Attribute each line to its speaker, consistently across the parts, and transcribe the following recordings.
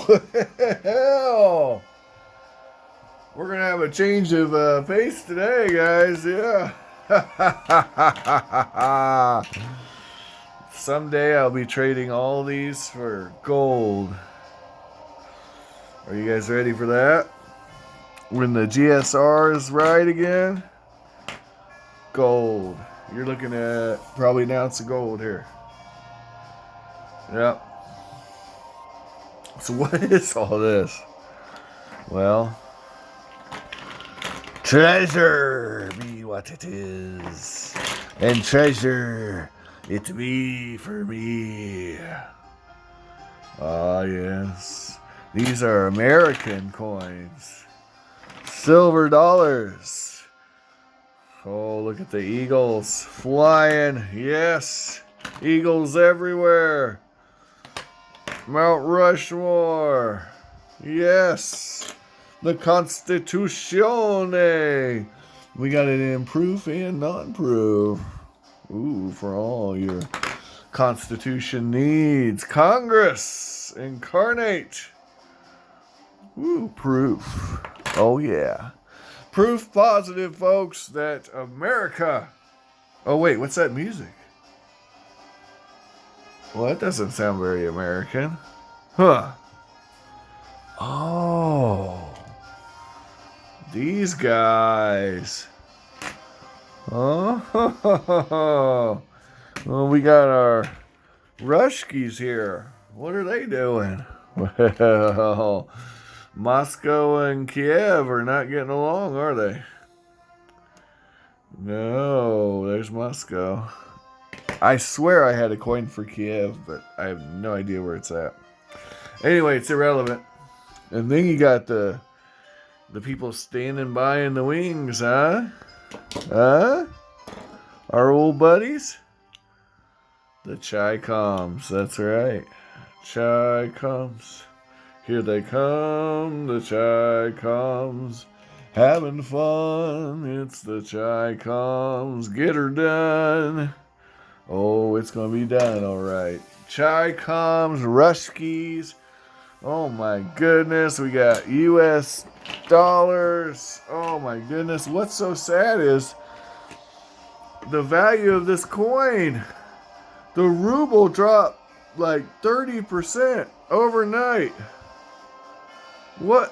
Speaker 1: Well, we're going to have a change of pace today, guys. Yeah. Someday I'll be trading all these for gold. Are you guys ready for that? When the GSR is right again, gold. You're looking at probably an ounce of gold here. Yep. So what is all this? Well, treasure be what it is, and treasure it be for me. Ah, yes. These are American coins. Silver dollars. Oh, look at the eagles flying. Yes. Eagles everywhere. Mount Rushmore. Yes. The Constituzione. We got it in proof and non-proof. Ooh, for all your Constitution needs. Congress incarnate. Ooh, proof. Oh, yeah. Proof positive, folks, that America... Oh, wait, what's that music? Well, that doesn't sound very American. Huh. Oh. These guys. Oh. Well, we got our Rushkies here. What are they doing? Well... Moscow and Kiev are not getting along, are they? No, there's Moscow. I swear I had a coin for Kiev, but I have no idea where it's at. Anyway, it's irrelevant. And then you got the people standing by in the wings, huh? Huh? Our old buddies? The Chai Coms, that's right. Chai Coms. Here they come, the Chai Coms, having fun, it's the Chai Coms, get her done. Oh, it's going to be done, all right. Chai Coms, Rushkies, oh my goodness, we got U.S. dollars, oh my goodness. What's so sad is the value of this coin. The ruble dropped like 30% overnight. What?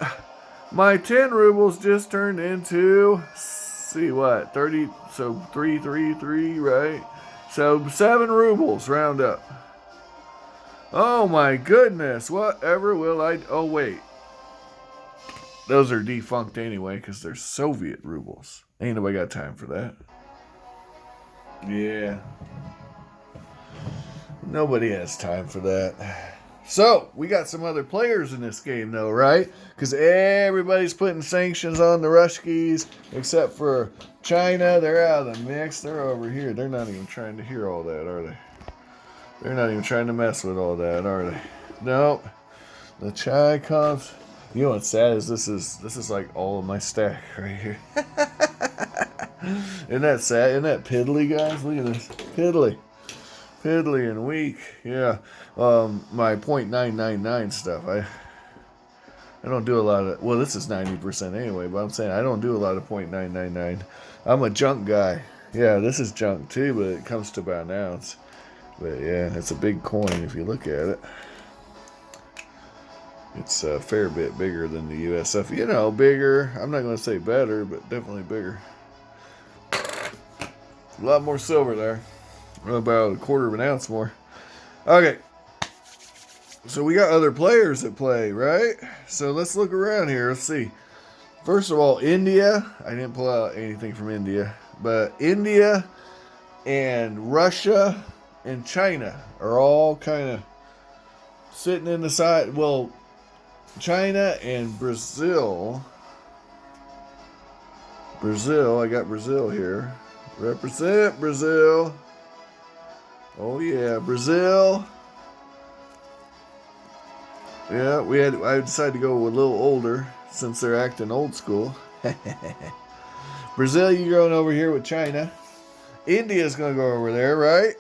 Speaker 1: My 10 rubles just turned into, see what, 30, so 333, right? So 7 rubles, round up. Oh my goodness, whatever will I, oh wait. Those are defunct anyway, because they're Soviet rubles. Ain't nobody got time for that. Yeah. Nobody has time for that. So, we got some other players in this game, though, right? Because everybody's putting sanctions on the Rushkies, except for China. They're out of the mix. They're over here. They're not even trying to hear all that, are they? They're not even trying to mess with all that, are they? Nope. The Chai Coms. You know what's sad is this is like all of my stack right here. Isn't that sad? Isn't that piddly, guys? Look at this. Piddly. Piddly and weak, yeah. My .999 stuff. I don't do a lot of. Well, this is 90% anyway. But I'm saying I don't do a lot of .999. I'm a junk guy. Yeah, this is junk too, but it comes to about an ounce. But yeah, it's a big coin if you look at it. It's a fair bit bigger than the USF. You know, bigger. I'm not going to say better, but definitely bigger. A lot more silver there. About a quarter of an ounce more. Okay. So we got other players at play, right? So let's look around here. Let's see. First of all, India. I didn't pull out anything from India. But India and Russia and China are all kind of sitting in the side. Well, China and Brazil. I got Brazil here. Represent Brazil. Oh yeah, Brazil. Yeah, I decided to go a little older since they're acting old school. Brazil, you're going over here with China. India's going to go over there, right?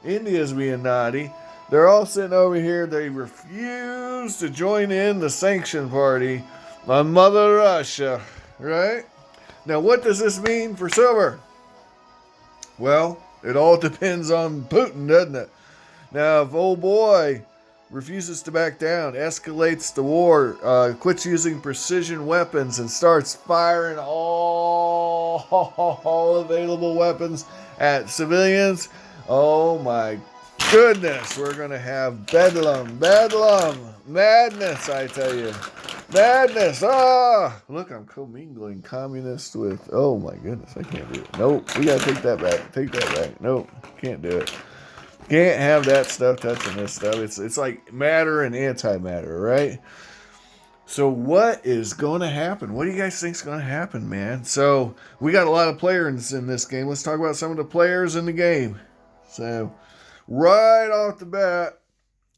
Speaker 1: India's being naughty. They're all sitting over here. They refuse to join in the sanction party on Mother Russia, right? Now, what does this mean for silver? Well, it all depends on Putin, doesn't it? Now, if old boy refuses to back down, escalates the war, quits using precision weapons, and starts firing all available weapons at civilians, oh my goodness, we're going to have bedlam, madness, I tell you. Madness. Look, I'm commingling communist with, oh my goodness, I can't do it. Nope, we got to take that back. Nope, can't do it. Can't have that stuff touching this stuff. It's like matter and antimatter, right? So what is going to happen? What do you guys think is going to happen, man? So we got a lot of players in this game. Let's talk about some of the players in the game. So right off the bat,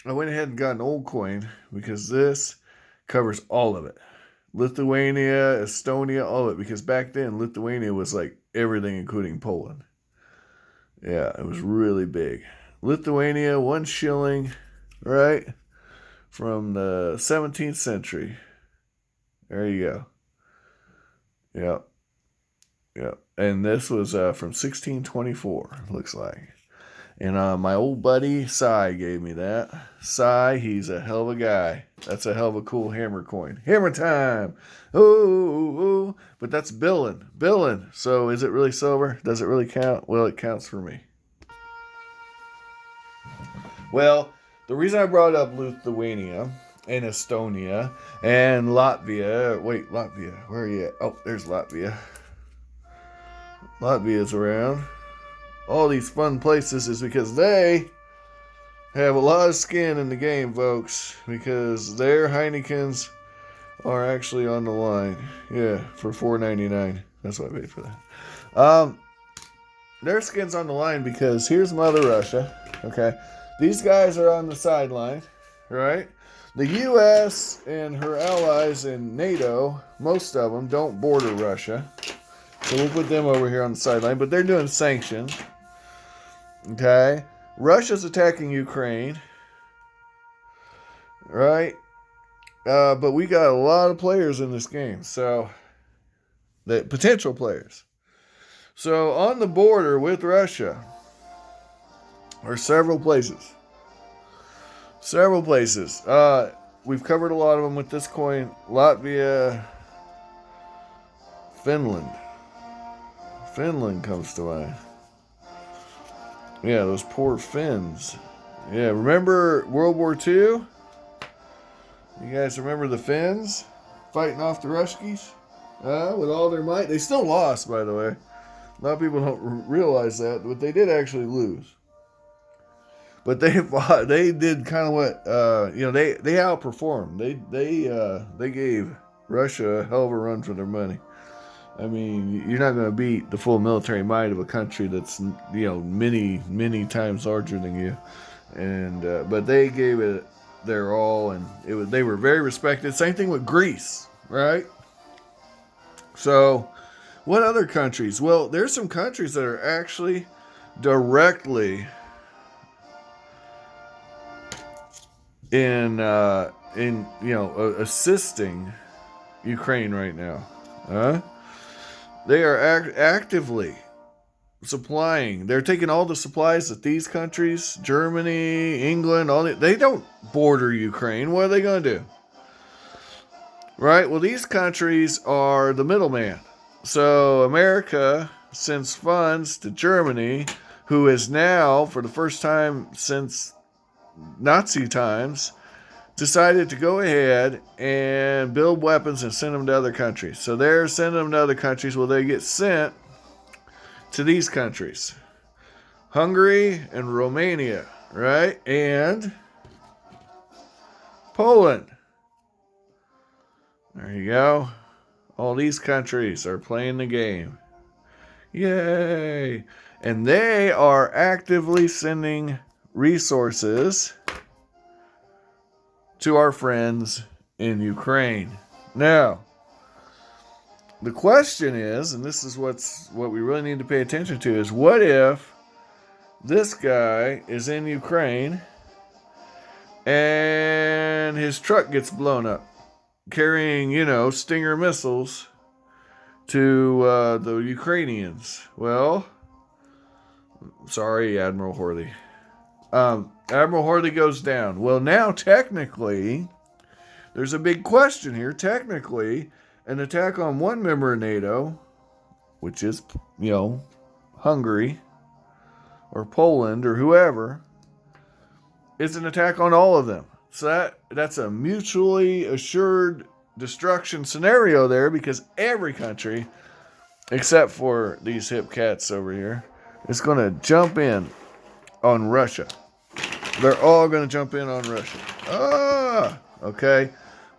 Speaker 1: I went ahead and got an old coin because this covers all of it. Lithuania, Estonia, all of it. Because back then, Lithuania was like everything, including Poland. Yeah, it was really big. Lithuania, 1 shilling, right? From the 17th century. There you go. Yep. And this was from 1624, looks like. And my old buddy, Cy, gave me that. Cy, he's a hell of a guy. That's a hell of a cool hammer coin. Hammer time! Ooh. But that's billing. So is it really silver? Does it really count? Well, it counts for me. Well, the reason I brought up Lithuania and Estonia and Latvia. Wait, Latvia. Where are you at? Oh, there's Latvia. Latvia's around. All these fun places is because they have a lot of skin in the game, folks. Because their Heinekens are actually on the line. Yeah, for $4.99. That's what I paid for that. Their skin's on the line because here's Mother Russia. Okay. These guys are on the sideline, right? The U.S. and her allies in NATO, most of them, don't border Russia. So we'll put them over here on the sideline. But they're doing sanctions. Okay? Russia's attacking Ukraine. Right? But we got a lot of players in this game. So, the potential players. So, on the border with Russia are several places. We've covered a lot of them with this coin. Latvia, Finland. Finland comes to mind. Yeah, those poor Finns. Yeah, remember World War II? You guys remember the Finns fighting off the Ruskies? With all their might. They still lost, by the way. A lot of people don't realize that, but they did actually lose. But they did kind of what they outperformed. They gave Russia a hell of a run for their money. I mean, you're not going to beat the full military might of a country that's many times larger than you, and but they gave it their all, and they were very respected. Same thing with Greece, right? So, what other countries? Well, there's some countries that are actually directly in assisting Ukraine right now. They are actively supplying. They're taking all the supplies that these countries, Germany, England, they don't border Ukraine. What are they going to do? Right? Well, these countries are the middleman. So America sends funds to Germany, who is now, for the first time since Nazi times, decided to go ahead and build weapons and send them to other countries. So they're sending them to other countries. Well, they get sent to these countries. Hungary and Romania, right? And Poland. There you go. All these countries are playing the game. Yay! And they are actively sending resources to our friends in Ukraine. Now, the question is, and this is what we really need to pay attention to, is what if This guy is in Ukraine, and his truck gets blown up, carrying, Stinger missiles to the Ukrainians. Well, sorry, Admiral Horthy. Admiral Horthy goes down. Well, now, technically, there's a big question here. Technically, an attack on one member of NATO, which is, Hungary, or Poland, or whoever, is an attack on all of them. So that's a mutually assured destruction scenario there, because every country, except for these hip cats over here, is going to jump in on Russia. They're all going to jump in on Russia. Okay.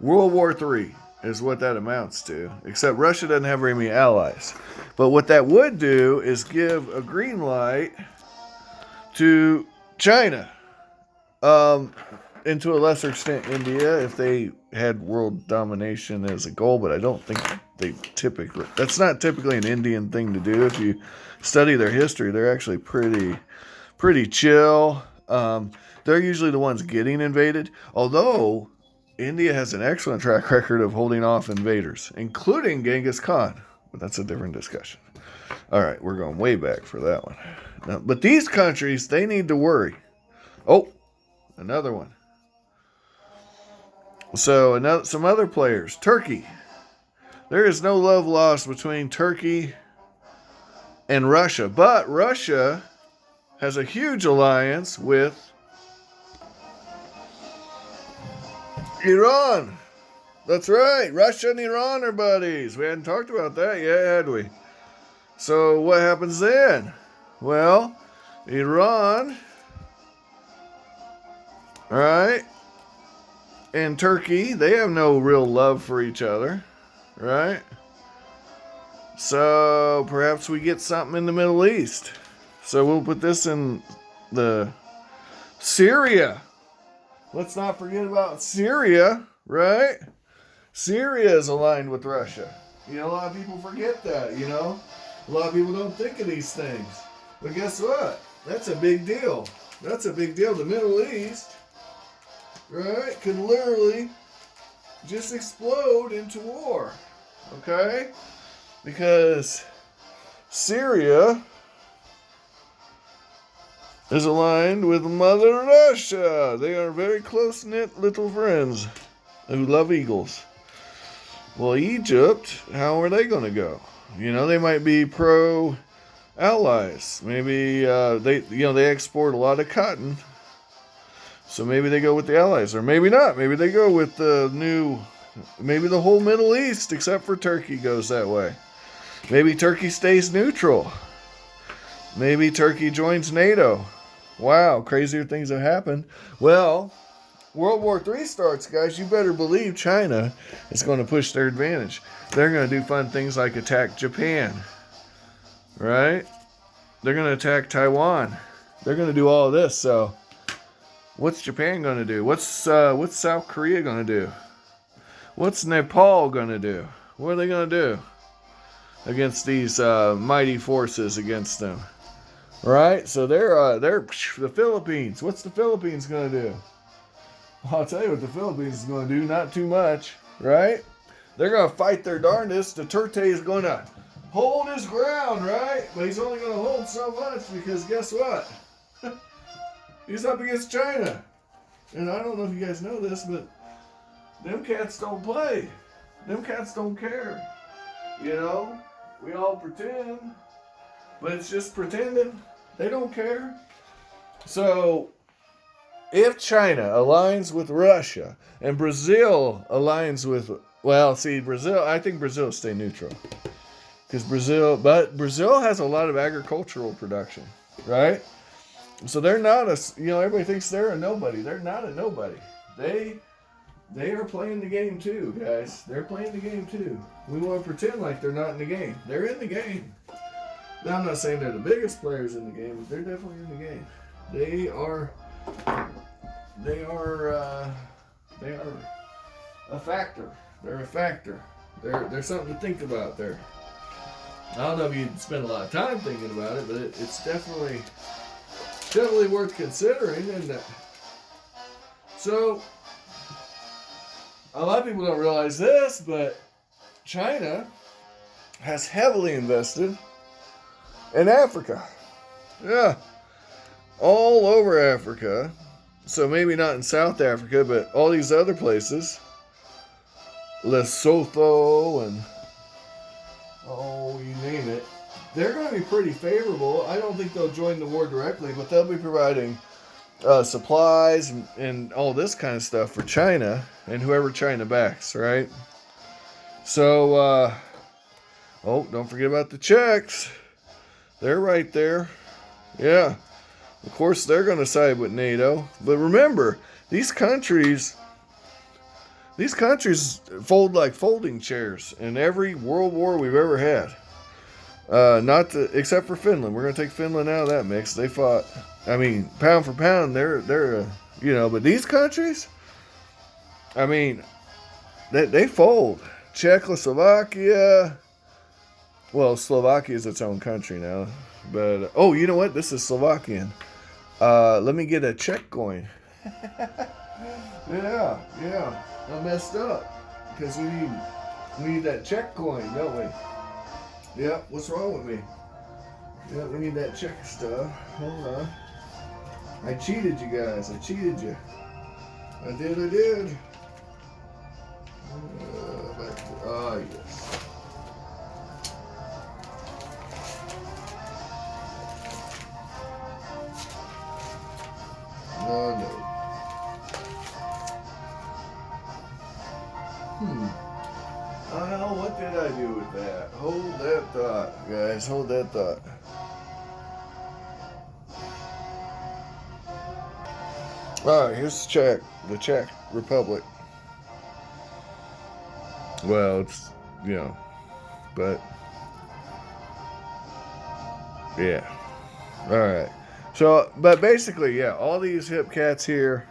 Speaker 1: World War III is what that amounts to, except Russia doesn't have very many allies. But what that would do is give a green light to China, and to a lesser extent India, if they had world domination as a goal. But I don't think that's not typically an Indian thing to do. If you study their history, they're actually pretty chill. They're usually the ones getting invaded, although India has an excellent track record of holding off invaders, including Genghis Khan. But that's a different discussion. All right, we're going way back for that one. Now, but these countries, they need to worry. Oh, another one. So some other players. Turkey. There is no love lost between Turkey and Russia. But Russia has a huge alliance with Iran. That's right. Russia and Iran are buddies. We hadn't talked about that yet, had we? So what happens then? Well, Iran, right, and Turkey, they have no real love for each other, right? So perhaps we get something in the Middle East. So we'll put this in the Syria. Let's not forget about Syria, right? Syria is aligned with Russia. A lot of people forget that, A lot of people don't think of these things. But guess what? That's a big deal. That's a big deal. The Middle East, right, could literally just explode into war. Okay? Because Syria is aligned with Mother Russia. They are very close-knit little friends who love eagles. Well, Egypt, how are they going to go? They might be pro-allies. Maybe they export a lot of cotton. So maybe they go with the allies. Or maybe not. Maybe they go with maybe the whole Middle East, except for Turkey, goes that way. Maybe Turkey stays neutral. Maybe Turkey joins NATO. Wow, crazier things have happened. Well, World War III starts, guys. You better believe China is going to push their advantage. They're going to do fun things like attack Japan, right? They're going to attack Taiwan. They're going to do all of this. So, what's Japan going to do? What's South Korea going to do? What's Nepal going to do? What are they going to do against these mighty forces against them? Right? So they're the Philippines. What's the Philippines going to do? I'll tell you what the Philippines is going to do. Not too much, right? They're going to fight their darndest. Duterte is going to hold his ground, right? But he's only going to hold so much because guess what? He's up against China. And I don't know if you guys know this, but them cats don't play. Them cats don't care. We all pretend, but it's just pretending. They don't care. So, if China aligns with Russia and Brazil aligns with, Brazil, I think Brazil will stay neutral. Because Brazil has a lot of agricultural production, right? So they're not everybody thinks they're a nobody. They're not a nobody. They are playing the game too, guys. They're playing the game too. We want to pretend like they're not in the game. They're in the game. Now, I'm not saying they're the biggest players in the game, but they're definitely in the game. They are a factor. They're a factor. They're something to think about there. I don't know if you'd spend a lot of time thinking about it, but it's definitely definitely worth considering, isn't it? So, a lot of people don't realize this, but China has heavily invested in Africa. Yeah, all over Africa. So maybe not in South Africa, but all these other places, Lesotho and you name it, they're going to be pretty favorable. I don't think they'll join the war directly, but they'll be providing supplies and all this kind of stuff for China and whoever China backs, right? So, don't forget about the Czechs. They're right there. Yeah. Of course, they're going to side with NATO. But remember, these countries fold like folding chairs in every world war we've ever had. Except for Finland. We're going to take Finland out of that mix. They fought, pound for pound, they're but these countries, they fold. Czechoslovakia, well, Slovakia is its own country now. But, you know what? This is Slovakian. Let me get a Czech coin. Yeah. I messed up. Because we need that Czech coin, don't we? Yeah, what's wrong with me? Yeah, we need that Czech stuff. Hold on. I cheated you guys. I cheated you. I did. Yes. No. What did I do with that? Hold that thought, guys. Hold that thought. Alright, here's the Czech Republic. Well, it's, but, yeah. Alright. So, but basically, yeah, all these hip cats here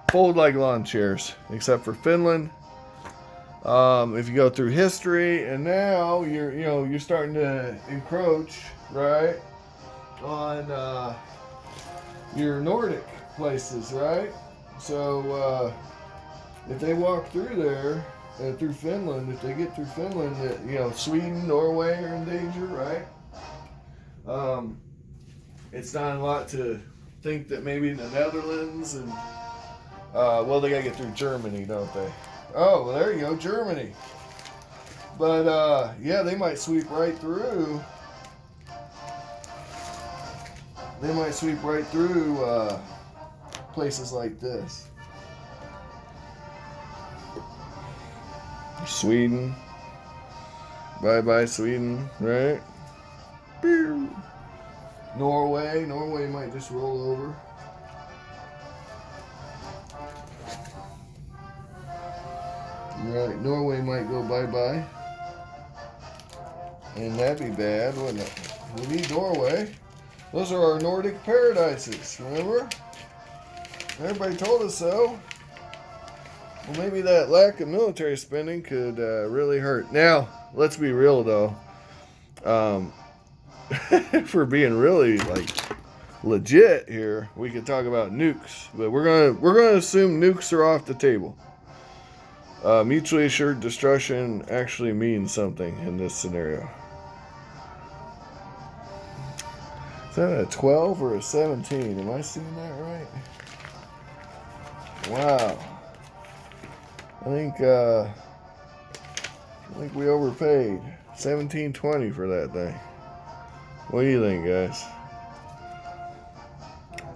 Speaker 1: fold like lawn chairs, except for Finland. If you go through history, and now you're starting to encroach, right, on your Nordic places, right? So if they walk through there, through Finland, if they get through Finland, Sweden, Norway are in danger, right? It's not a lot to think that maybe the Netherlands and they gotta get through Germany, don't they? Oh, well, there you go, Germany. But, they might sweep right through. They might sweep right through places like this. Sweden. Bye-bye, Sweden, right? Norway might just roll over. Right, Norway might go bye-bye. And that'd be bad, wouldn't it? We need Norway. Those are our Nordic paradises, remember? Everybody told us so. Well, maybe that lack of military spending could really hurt. Now, let's be real, though. If we're being really, legit here, we could talk about nukes. But we're gonna assume nukes are off the table. Mutually assured destruction actually means something in this scenario. Is that a 12 or a 17? Am I seeing that right? Wow. I think we overpaid. $17.20 for that thing. What do you think, guys?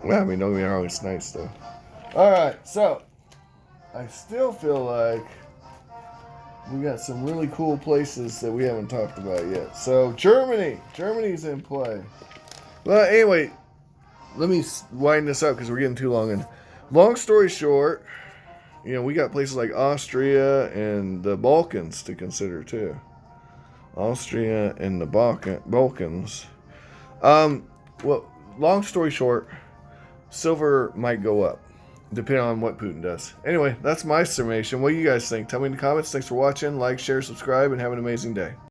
Speaker 1: Well, don't get me wrong, it's nice though. Alright, so I still feel like we got some really cool places that we haven't talked about yet. So Germany's in play. Well, anyway, let me wind this up because we're getting too long. And long story short, we got places like Austria and the Balkans to consider too. Austria and the Balkans. Well, long story short, silver might go up, depending on what Putin does. Anyway, that's my summation. What do you guys think? Tell me in the comments. Thanks for watching. Like, share, subscribe, and have an amazing day.